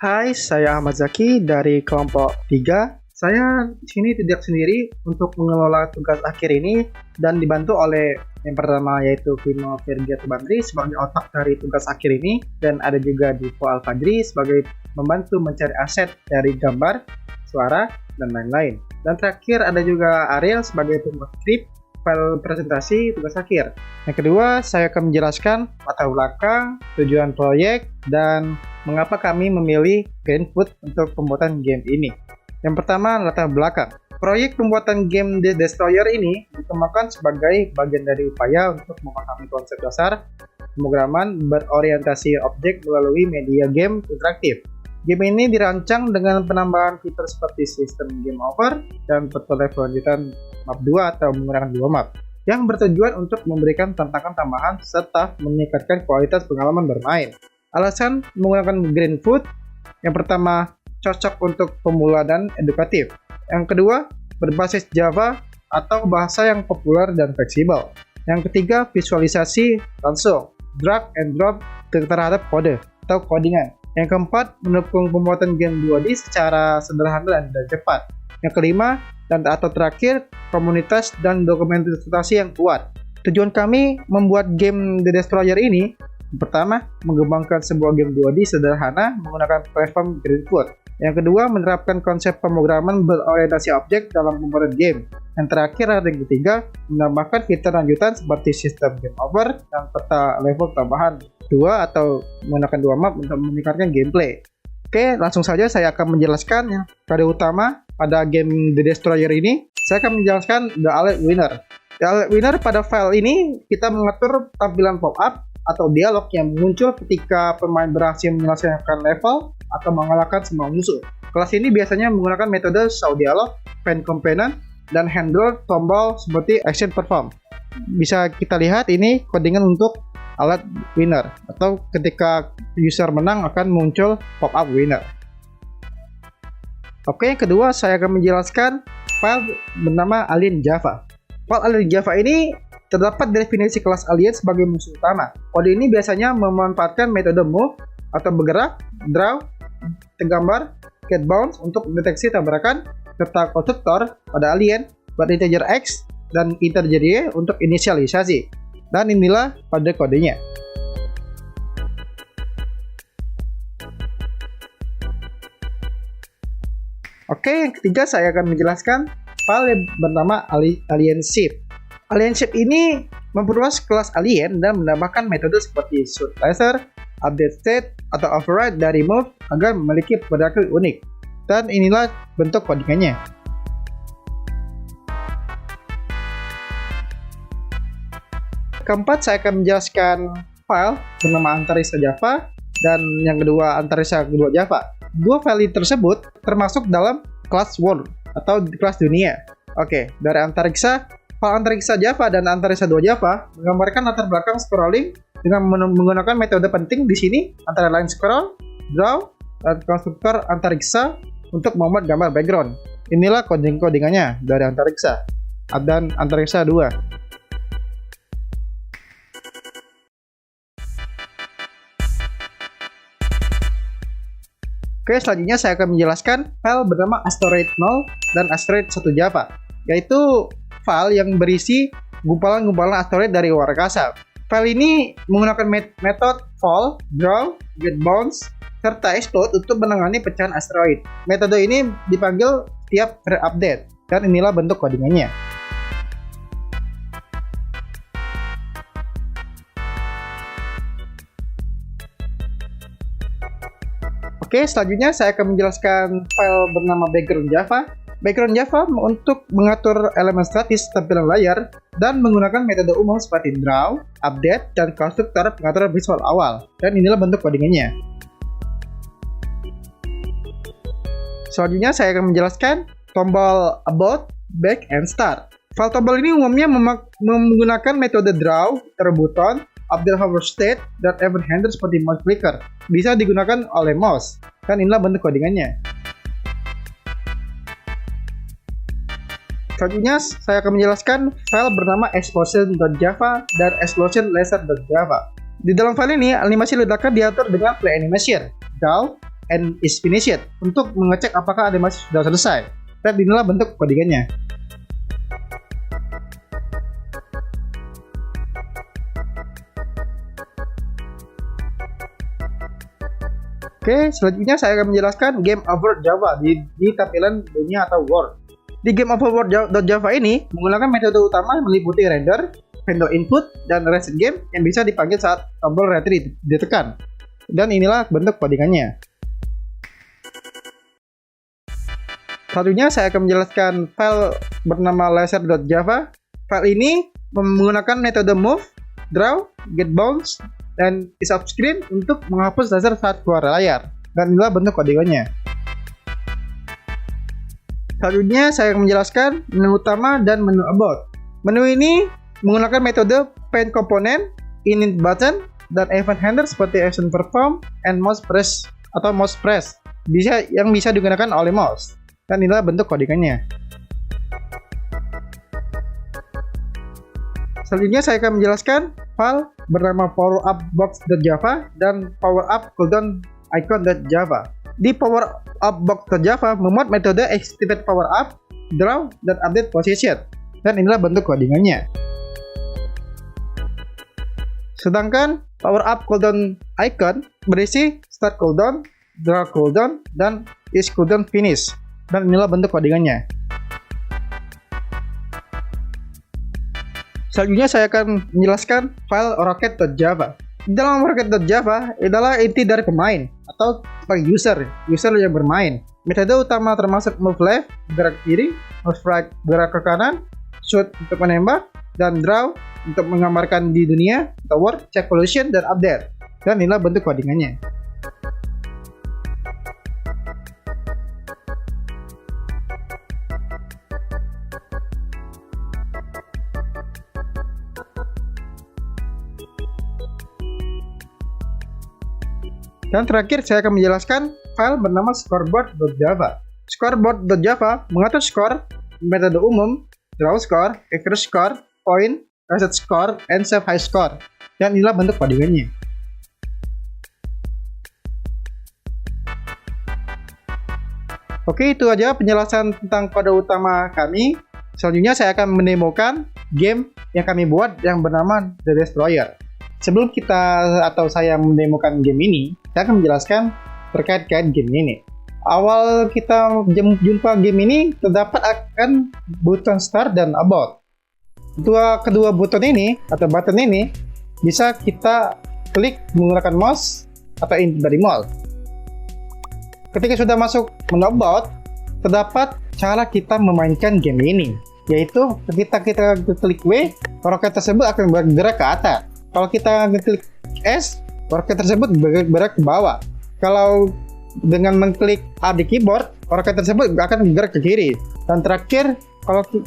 Hai, saya Ahmad Zaki dari kelompok 3. Saya di sini tidak sendiri untuk mengelola tugas akhir ini dan dibantu oleh yang pertama yaitu Vino Fergiat Bandri sebagai otak dari tugas akhir ini, dan ada juga Divo Alfadri sebagai membantu mencari aset dari gambar, suara, dan lain-lain. Dan terakhir ada juga Ariel sebagai pembuat skrip, file presentasi tugas akhir. Yang kedua, saya akan menjelaskan latar belakang, tujuan proyek, dan mengapa kami memilih Greenfoot untuk pembuatan game ini. Yang pertama, latar belakang. Proyek pembuatan game The Destroyer ini dikembangkan sebagai bagian dari upaya untuk memahami konsep dasar pemrograman berorientasi objek melalui media game interaktif. Game ini dirancang dengan penambahan fitur seperti sistem game over dan portal level lanjutan map 2 atau menggunakan 2 map yang bertujuan untuk memberikan tantangan tambahan serta meningkatkan kualitas pengalaman bermain. Alasan menggunakan Greenfoot: yang pertama, cocok untuk pemula dan edukatif. Yang kedua, berbasis Java atau bahasa yang populer dan fleksibel. Yang ketiga, visualisasi langsung, drag and drop terhadap kode atau codingan. Yang keempat, mendukung pembuatan game 2D secara sederhana dan cepat. Yang kelima, dan atau terakhir, komunitas dan dokumentasi yang kuat. Tujuan kami membuat game The Destroyer ini: pertama, mengembangkan sebuah game 2D sederhana menggunakan platform Greenfoot. Yang kedua, menerapkan konsep pemrograman berorientasi objek dalam pembuatan game. Yang terakhir, yang ketiga, menambahkan fitur lanjutan seperti sistem game over dan peta level tambahan 2 atau menggunakan 2 map untuk meningkatkan gameplay. Oke, langsung saja saya akan menjelaskan yang kode utama pada game The Destroyer ini. Saya akan menjelaskan The Alert Winner. The Alert Winner pada file ini kita mengatur tampilan pop-up atau dialog yang muncul ketika pemain berhasil menyelesaikan level atau mengalahkan semua musuh. Kelas ini biasanya menggunakan metode show dialog, fan component, dan handle tombol seperti action perform. Bisa kita lihat ini codingan untuk alert winner, atau ketika user menang akan muncul pop-up winner. Oke, yang kedua saya akan menjelaskan file bernama Alien Java. File Alien Java ini terdapat definisi kelas alien sebagai musuh utama. Kode ini biasanya memanfaatkan metode move atau bergerak, draw, tergambar, get bounce untuk deteksi tabrakan, serta konstruktor pada alien, berinteger X dan integer Y untuk inisialisasi. Dan inilah pada kodenya. Oke, yang ketiga saya akan menjelaskan file yang bernama Alien Ship. Alien Ship ini memperluas kelas alien dan menambahkan metode seperti shoot laser, update state, atau override dari move agar memiliki perilaku unik. Dan inilah bentuk codingannya. Keempat, saya akan menjelaskan file bernama Antariksa Java dan yang kedua Antariksa kedua Java. Dua file tersebut termasuk dalam kelas world atau kelas dunia. Oke, dari Antariksa, file Antariksa Java dan Antariksa 2 Java menggambarkan latar belakang scrolling dengan menggunakan metode penting di sini antara lain scroll, draw, dan konstruktor Antariksa untuk membuat gambar background. Inilah codingannya dari Antariksa dan Antariksa 2. Oke, selanjutnya saya akan menjelaskan file bernama Asteroid 0 dan Asteroid 1 Java, yaitu file yang berisi gumpalan-gumpalan asteroid dari luar angkasa. File ini menggunakan metode fall, draw, get bounce, serta explode untuk menangani pecahan asteroid. Metode ini dipanggil tiap update, dan inilah bentuk codingannya. Oke, selanjutnya saya akan menjelaskan file bernama Background Java. Background Java untuk mengatur elemen statis tampilan layar dan menggunakan metode umum seperti draw, update, dan konstruktor pengatur visual awal. Dan inilah bentuk codingannya. Selanjutnya saya akan menjelaskan tombol about, back, and start. File tombol ini umumnya menggunakan metode draw, button, update hover state, dan event handler seperti mouse clicker. Bisa digunakan oleh mouse. Dan inilah bentuk codingannya. Selanjutnya saya akan menjelaskan file bernama explosion.java dan explosionlaser.java. Di dalam file ini, animasi ledakan diatur dengan play animation, draw, and is finished untuk mengecek apakah animasi sudah selesai. Dan inilah bentuk codingannya. Oke, selanjutnya saya akan menjelaskan Game Over Java di tampilan dunia atau World. Di Game Over Java ini menggunakan metode utama meliputi render, window input, dan reset game yang bisa dipanggil saat tombol return ditekan. Dan inilah bentuk codingannya. Selanjutnya saya akan menjelaskan file bernama laser.java. File ini menggunakan metode move, draw, get bounce, dan is off screen untuk menghapus laser saat keluar layar. Dan inilah bentuk codingannya. Selanjutnya saya akan menjelaskan menu utama dan menu about. Menu ini menggunakan metode paint component, init button, dan event handler seperti action perform and mouse press atau mouse press yang bisa digunakan oleh mouse. Dan inilah bentuk codingannya. Selanjutnya saya akan menjelaskan file bernama powerup.box.java dan powerup_icon.java. Di powerup.box.java memuat metode activate powerup, draw, dan update position. Dan inilah bentuk codingannya. Sedangkan powerup_icon berisi start cooldown, draw cooldown, dan is cooldown finish. Dan inilah bentuk codingannya. Selanjutnya saya akan menjelaskan file rocket.java. Dalam rocket.java adalah inti dari pemain atau sebagai user yang bermain. Metode utama termasuk move left, gerak kiri, move right, gerak ke kanan, shoot untuk menembak, dan draw untuk menggambarkan di dunia, atau world, check pollution, dan update. Dan inilah bentuk codingannya. Dan terakhir saya akan menjelaskan file bernama scoreboard.java. Scoreboard.java mengatur skor, metode umum, draw score, average score, point, reset score, and save high score. Dan inilah bentuk codingannya. Oke, itu aja penjelasan tentang kode utama kami. Selanjutnya saya akan mendemokan game yang kami buat yang bernama The Destroyer. Sebelum saya mendemokan game ini, saya akan menjelaskan terkait game ini. Awal kita jumpa game ini, terdapat akan button start dan about. Kedua button ini atau button ini bisa kita klik menggunakan mouse atau input dari mouse. Ketika sudah masuk menu about, terdapat cara kita memainkan game ini, yaitu ketika kita klik W, roket tersebut akan bergerak ke atas. Kalau kita klik S, roket tersebut bergerak ke bawah. Kalau dengan mengklik A di keyboard, roket tersebut akan bergerak ke kiri. Dan terakhir,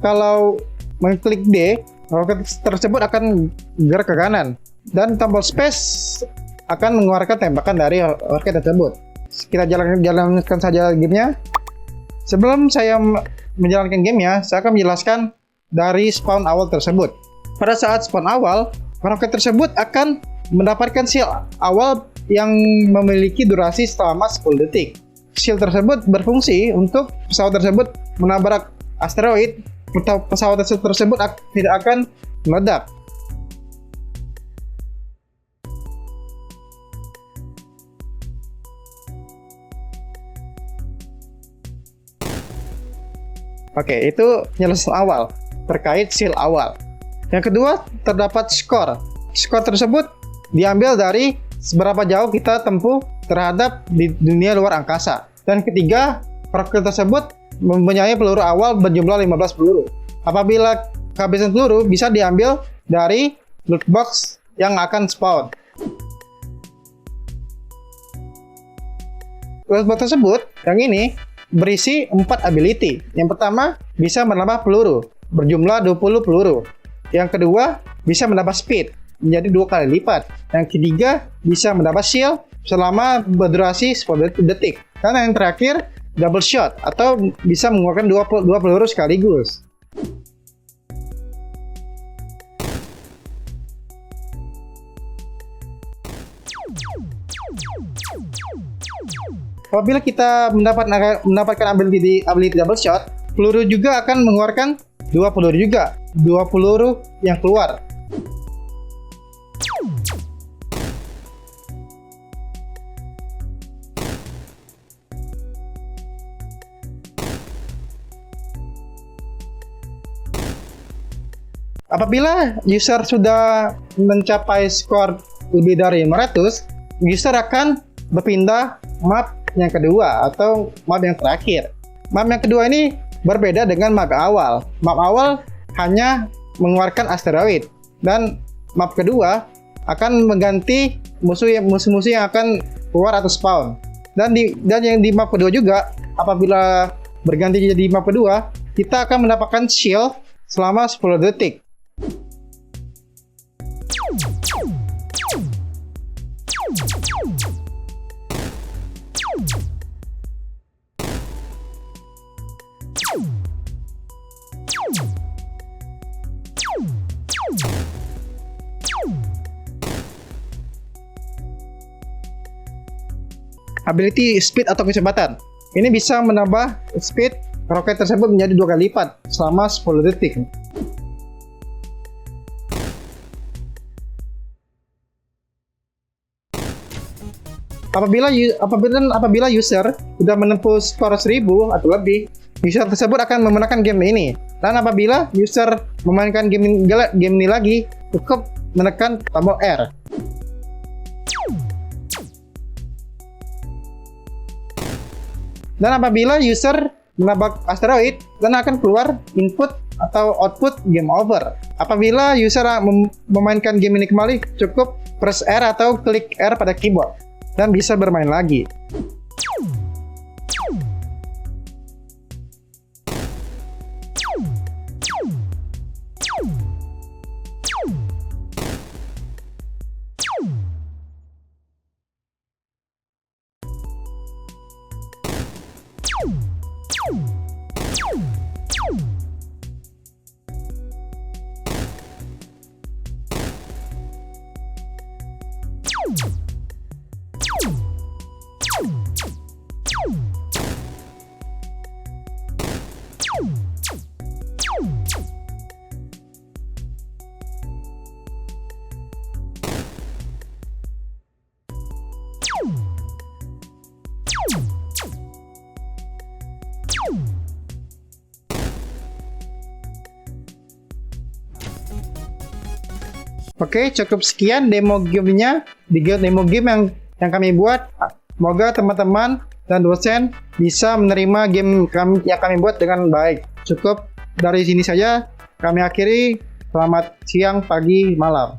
kalau mengklik D, roket tersebut akan bergerak ke kanan. Dan tombol space akan mengeluarkan tembakan dari roket tersebut. Kita jalankan saja gamenya. Sebelum saya menjalankan gamenya, saya akan menjelaskan dari spawn awal tersebut. Pada saat spawn awal, roket tersebut akan mendapatkan shield awal yang memiliki durasi selama 10 detik. Shield tersebut berfungsi untuk pesawat tersebut menabrak asteroid, pesawat tersebut tidak akan meledak. Oke, itu penjelasan awal terkait shield awal. Yang kedua, terdapat skor. Skor tersebut diambil dari seberapa jauh kita tempuh terhadap di dunia luar angkasa. Dan ketiga, roket tersebut mempunyai peluru awal berjumlah 15 peluru. Apabila kehabisan peluru bisa diambil dari loot box yang akan spawn. Loot box tersebut, yang ini, berisi 4 ability. Yang pertama, bisa menambah peluru berjumlah 20 peluru. Yang kedua, bisa menambah speed menjadi 2 kali lipat. Yang ketiga, bisa menambah shield selama berdurasi 10 detik. Dan yang terakhir, double shot atau bisa mengeluarkan 2 peluru sekaligus. Apabila kita mendapatkan ability double shot, peluru juga akan mengeluarkan 2 peluru juga. 2 peluru yang keluar. Apabila user sudah mencapai skor lebih dari 500, user akan berpindah map yang kedua atau map yang terakhir. Map yang kedua ini berbeda dengan map awal. Map awal hanya mengeluarkan asteroid, dan map kedua akan mengganti musuh-musuh yang akan keluar atau spawn. Dan yang di map kedua juga, apabila berganti jadi map kedua, kita akan mendapatkan shield selama 10 detik. Ability speed atau kecepatan. Ini bisa menambah speed roket tersebut menjadi 2 kali lipat selama 10 detik. Apabila user sudah menempuh skor 1000 atau lebih, user tersebut akan memenangkan game ini. Dan apabila user memainkan game ini lagi, cukup menekan tombol R. Dan apabila user menabrak asteroid, dan akan keluar input atau output game over. Apabila user memainkan game ini kembali, cukup press R atau klik R pada keyboard dan bisa bermain lagi. Oke, cukup sekian demo gamenya di demo game yang kami buat. Semoga teman-teman dan dosen bisa menerima game yang kami buat dengan baik. Cukup dari sini saja kami akhiri. Selamat siang, pagi, malam.